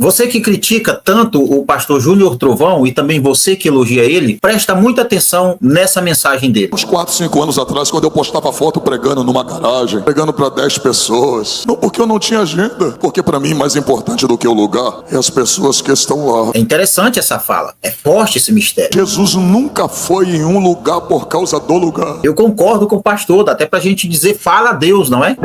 Você que critica tanto o pastor Júnior Trovão e também você que elogia ele, presta muita atenção nessa mensagem dele. Uns 4, 5 anos atrás, quando eu postava foto pregando numa garagem, pregando para 10 pessoas, não porque eu não tinha agenda, porque para mim mais importante do que o lugar é as pessoas que estão lá. É interessante essa fala, é forte esse mistério. Jesus nunca foi em um lugar por causa do lugar. Eu concordo com o pastor, dá até pra gente dizer fala a Deus, não é?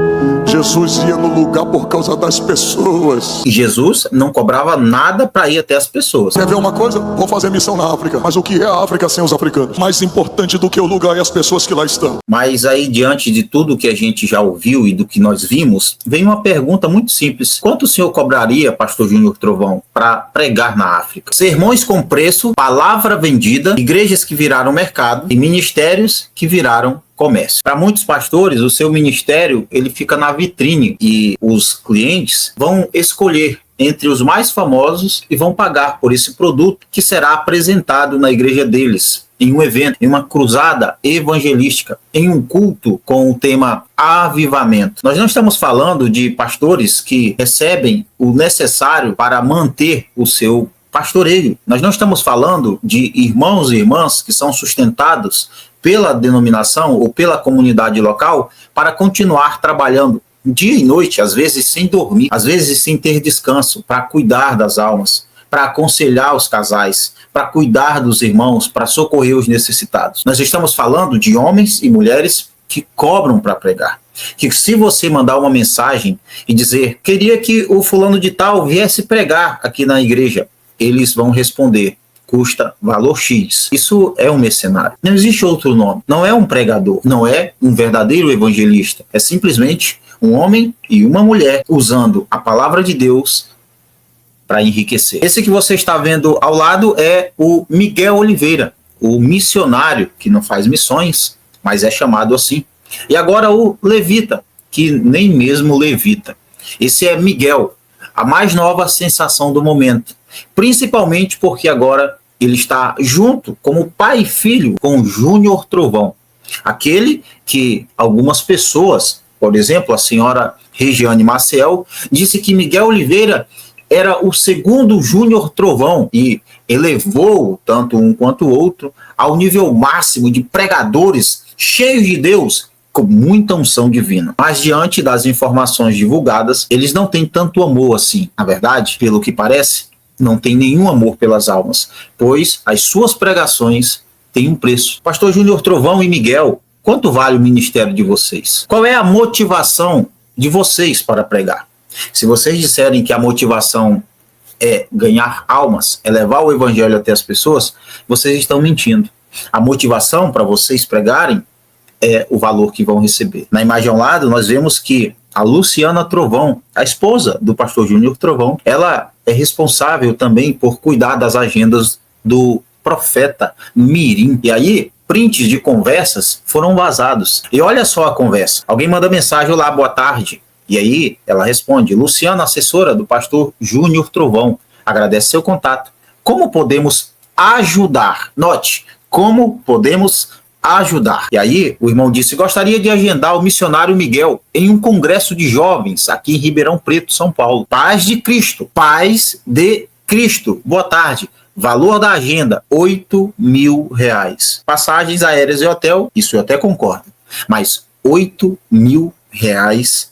Jesus ia no lugar por causa das pessoas. E Jesus não cobrava nada para ir até as pessoas. Quer ver uma coisa? Vou fazer missão na África. Mas o que é a África sem os africanos? Mais importante do que o lugar é as pessoas que lá estão. Mas aí, diante de tudo que a gente já ouviu e do que nós vimos, vem uma pergunta muito simples. Quanto o senhor cobraria, pastor Júnior Trovão, para pregar na África? Sermões com preço, palavra vendida, igrejas que viraram mercado e ministérios que viraram comércio. Para muitos pastores, o seu ministério ele fica na vitrine e os clientes vão escolher entre os mais famosos e vão pagar por esse produto que será apresentado na igreja deles, em um evento, em uma cruzada evangelística, em um culto com o tema avivamento. Nós não estamos falando de pastores que recebem o necessário para manter o seu pastoreio. Nós não estamos falando de irmãos e irmãs que são sustentados pela denominação ou pela comunidade local para continuar trabalhando dia e noite, às vezes sem dormir, às vezes sem ter descanso, para cuidar das almas, para aconselhar os casais, para cuidar dos irmãos, para socorrer os necessitados. Nós estamos falando de homens e mulheres que cobram para pregar. Que se você mandar uma mensagem e dizer, queria que o fulano de tal viesse pregar aqui na igreja, eles vão responder, custa valor X. Isso é um mercenário. Não existe outro nome. Não é um pregador. Não é um verdadeiro evangelista. É simplesmente um homem e uma mulher usando a palavra de Deus para enriquecer. Esse que você está vendo ao lado é o Miguel Oliveira, o missionário que não faz missões, mas é chamado assim. E agora o levita, que nem mesmo levita. Esse é Miguel, a mais nova sensação do momento. Principalmente porque agora ele está junto como pai e filho com Júnior Trovão. Aquele que algumas pessoas, por exemplo, a senhora Regiane Maciel, disse que Miguel Oliveira era o segundo Júnior Trovão e elevou tanto um quanto o outro ao nível máximo de pregadores cheios de Deus, com muita unção divina. Mas diante das informações divulgadas, eles não têm tanto amor assim. Na verdade, pelo que parece, não tem nenhum amor pelas almas, pois as suas pregações têm um preço. Pastor Júnior Trovão e Miguel, quanto vale o ministério de vocês? Qual é a motivação de vocês para pregar? Se vocês disserem que a motivação é ganhar almas, é levar o evangelho até as pessoas, vocês estão mentindo. A motivação para vocês pregarem é o valor que vão receber. Na imagem ao lado, nós vemos que a Luciana Trovão, a esposa do pastor Júnior Trovão, ela é responsável também por cuidar das agendas do profeta Mirim. E aí, prints de conversas foram vazados. E olha só a conversa. Alguém manda mensagem, olá, boa tarde. E aí ela responde, Luciana, assessora do pastor Júnior Trovão, agradece seu contato. Como podemos ajudar? Note, como podemos ajudar? E aí o irmão disse, gostaria de agendar o missionário Miguel em um congresso de jovens aqui em Ribeirão Preto, São Paulo. Paz de Cristo. Paz de Cristo. Boa tarde. Valor da agenda, R$8.000. Passagens aéreas e hotel, isso eu até concordo. Mas R$8.000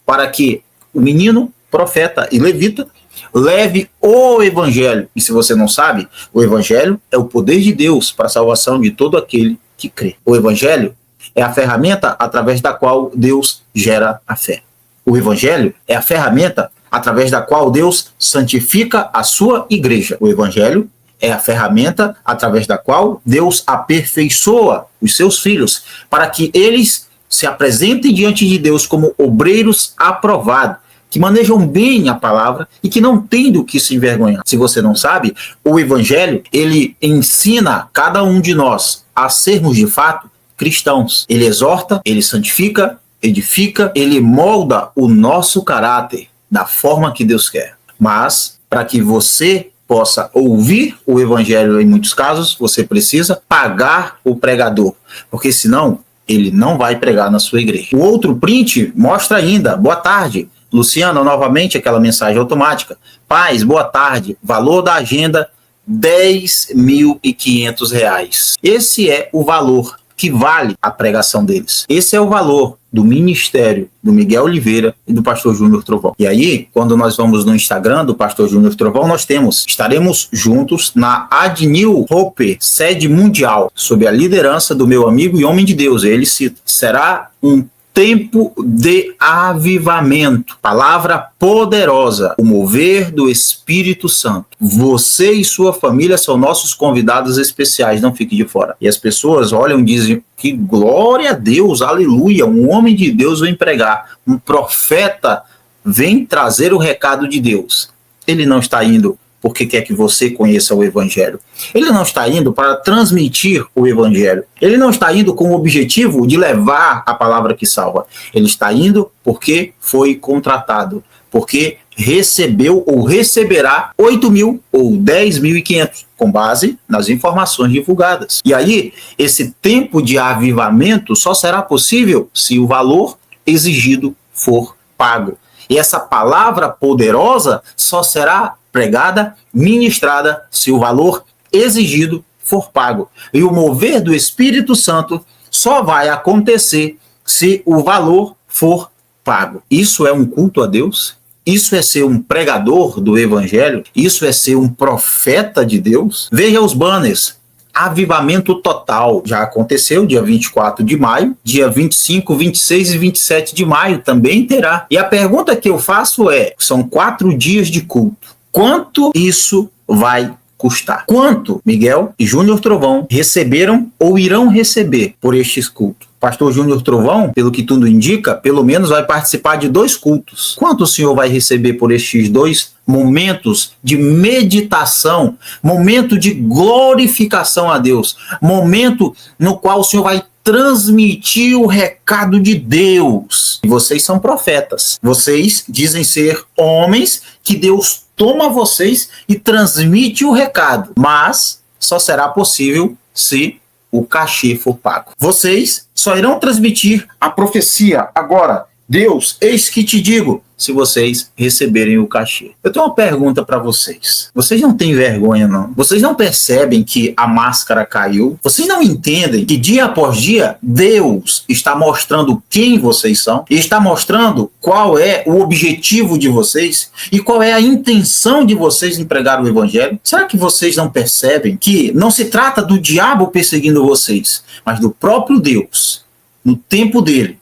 para que o menino, profeta e levita leve o evangelho. E se você não sabe, o evangelho é o poder de Deus para a salvação de todo aquele que crê. O evangelho é a ferramenta através da qual Deus gera a fé. O evangelho é a ferramenta através da qual Deus santifica a sua igreja. O evangelho é a ferramenta através da qual Deus aperfeiçoa os seus filhos para que eles se apresentem diante de Deus como obreiros aprovados, que manejam bem a palavra e que não têm do que se envergonhar. Se você não sabe, o evangelho, ele ensina cada um de nós a sermos de fato cristãos. Ele exorta, ele santifica, edifica, ele molda o nosso caráter da forma que Deus quer. Mas, para que você possa ouvir o evangelho em muitos casos, você precisa pagar o pregador, porque senão ele não vai pregar na sua igreja. O outro print mostra ainda, boa tarde, Luciano, novamente aquela mensagem automática. Paz, boa tarde. Valor da agenda, R$10.500. Esse é o valor que vale a pregação deles. Esse é o valor do ministério do Miguel Oliveira e do pastor Júnior Trovão. E aí, quando nós vamos no Instagram do pastor Júnior Trovão, estaremos juntos na Adnil Hope, sede mundial, sob a liderança do meu amigo e homem de Deus. Ele será um tempo de avivamento, palavra poderosa, o mover do Espírito Santo. Você e sua família são nossos convidados especiais, não fique de fora. E as pessoas olham e dizem que glória a Deus, aleluia, um homem de Deus vem pregar, um profeta vem trazer o recado de Deus. Ele não está indo porque quer que você conheça o Evangelho. Ele não está indo para transmitir o Evangelho. Ele não está indo com o objetivo de levar a palavra que salva. Ele está indo porque foi contratado, porque recebeu ou receberá 8.000 ou 10.500, com base nas informações divulgadas. E aí, esse tempo de avivamento só será possível se o valor exigido for pago. E essa palavra poderosa só será pregada, ministrada, se o valor exigido for pago. E o mover do Espírito Santo só vai acontecer se o valor for pago. Isso é um culto a Deus? Isso é ser um pregador do Evangelho? Isso é ser um profeta de Deus? Veja os banners. Avivamento total. Já aconteceu dia 24 de maio, dia 25, 26 e 27 de maio também terá. E a pergunta que eu faço é, são 4 dias de culto. Quanto isso vai custar? Quanto Miguel e Júnior Trovão receberam ou irão receber por estes cultos? Pastor Júnior Trovão, pelo que tudo indica, pelo menos vai participar de 2 cultos. Quanto o senhor vai receber por estes 2 momentos de meditação, momento de glorificação a Deus, momento no qual o senhor vai transmitir o recado de Deus? E vocês são profetas. Vocês dizem ser homens que Deus toma vocês e transmite o recado. Mas só será possível se o cachê for pago. Vocês só irão transmitir a profecia agora. Deus, eis que te digo, se vocês receberem o cachê. Eu tenho uma pergunta para vocês. Vocês não têm vergonha, não? Vocês não percebem que a máscara caiu? Vocês não entendem que dia após dia Deus está mostrando quem vocês são? E está mostrando qual é o objetivo de vocês? E qual é a intenção de vocês em pregar o Evangelho? Será que vocês não percebem que não se trata do diabo perseguindo vocês, mas do próprio Deus, no tempo dele,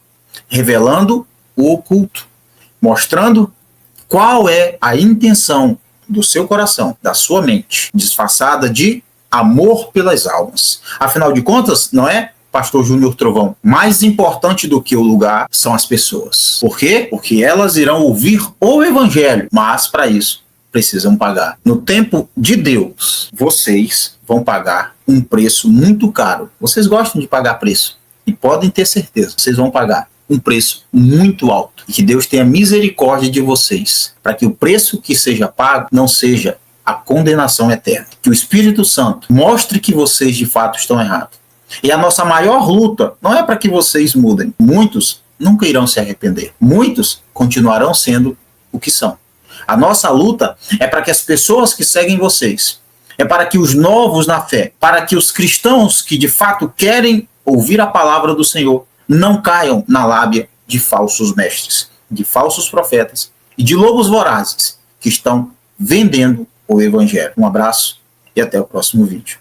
revelando o oculto, mostrando qual é a intenção do seu coração, da sua mente, disfarçada de amor pelas almas. Afinal de contas, não é, pastor Júnior Trovão? Mais importante do que o lugar são as pessoas. Por quê? Porque elas irão ouvir o Evangelho, mas para isso precisam pagar. No tempo de Deus, vocês vão pagar um preço muito caro. Vocês gostam de pagar preço e podem ter certeza, vocês vão pagar um preço muito alto. E que Deus tenha misericórdia de vocês, para que o preço que seja pago não seja a condenação eterna. Que o Espírito Santo mostre que vocês de fato estão errados. E a nossa maior luta não é para que vocês mudem. Muitos nunca irão se arrepender. Muitos continuarão sendo o que são. A nossa luta é para que as pessoas que seguem vocês, é para que os novos na fé, para que os cristãos que de fato querem ouvir a palavra do Senhor, não caiam na lábia de falsos mestres, de falsos profetas e de lobos vorazes que estão vendendo o Evangelho. Um abraço e até o próximo vídeo.